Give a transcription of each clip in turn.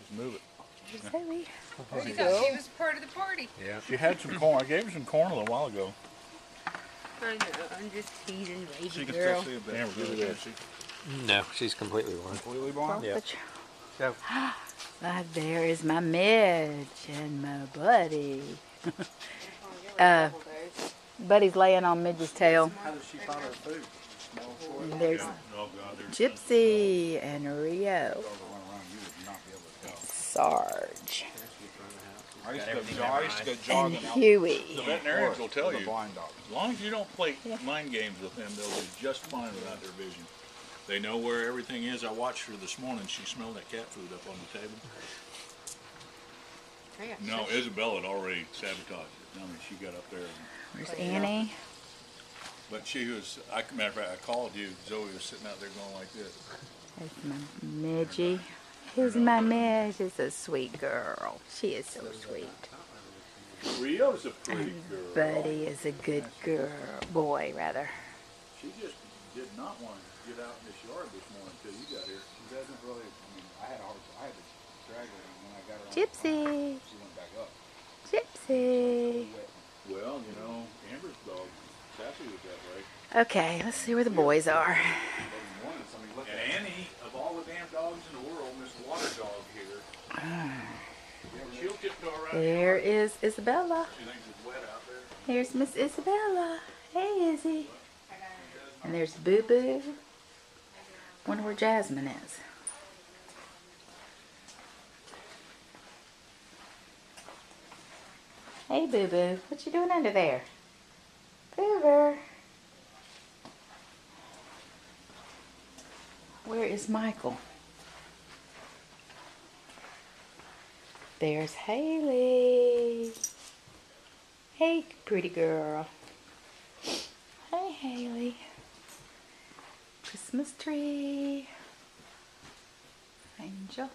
Just move it. Zoe. She thought she was part of the party. Yeah. She had some corn. I gave her some corn a little while ago. I know, I'm just teasing baby She can girl. still see a bit. Amber, give her that. She No, she's completely blind. completely blind. Yeah. So, There is my Midge and my buddy. Buddy's laying on Midge's tail. How does she find her food? Smell for it? And there's Oh God, there's Gypsy and Rio. run around. You would not be able to tell. Sarge. I used to go And jogging out. The Huey. veterinarians will tell With a you, blind dog. as long as you don't play mind games with them, they'll be just fine without their vision. They know where everything is. I watched her this morning. She smelled that cat food up on the table. No, Isabella had already sabotaged it. I mean, she got up there. There's Annie. But she was, matter of fact, I called you. Zoe was sitting out there going like this. There's my Midgie. Here's my Midge. She's a sweet girl. She is so sweet. Rio's a pretty girl. Buddy is a good girl. Boy, rather. She just did not want to get out in this yard this morning until you got here. She doesn't really, I mean, I had to drag her when I got her on Gypsy. she went back up. Gypsy. Well, you know, Amber's dog, Sassy was that way. Okay, let's see where the boys are. And Annie, of all the damn dogs in the world, Miss Water Dog here, she'll tiptoe around. There is Isabella. She thinks it's wet out there. Here's Miss Isabella. Hey, Izzy. And there's Boo Boo. Wonder where Jasmine is. Hey, Boo Boo. What you doing under there? Boober. Where is Michael? There's Haley. Hey, pretty girl. Hey, Haley. Christmas tree. Angel.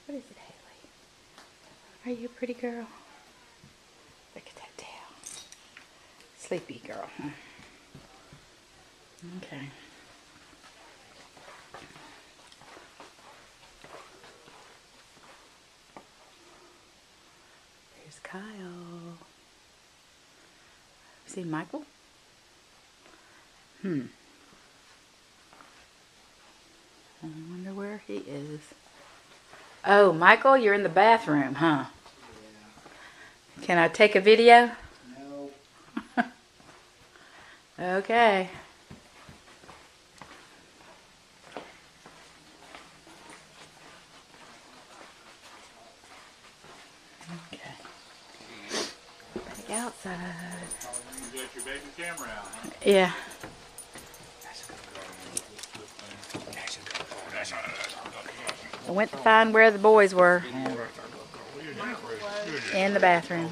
What is it, Haley? Are you a pretty girl? Look at that tail. Sleepy girl, huh? Okay. There's Kyle. See Michael? I wonder where he is. Oh, Michael, you're in the bathroom, huh? Can I take a video? No. Okay. Okay. Back outside. You got your baby camera out, huh? Yeah. I went to find where the boys were. In the bathroom.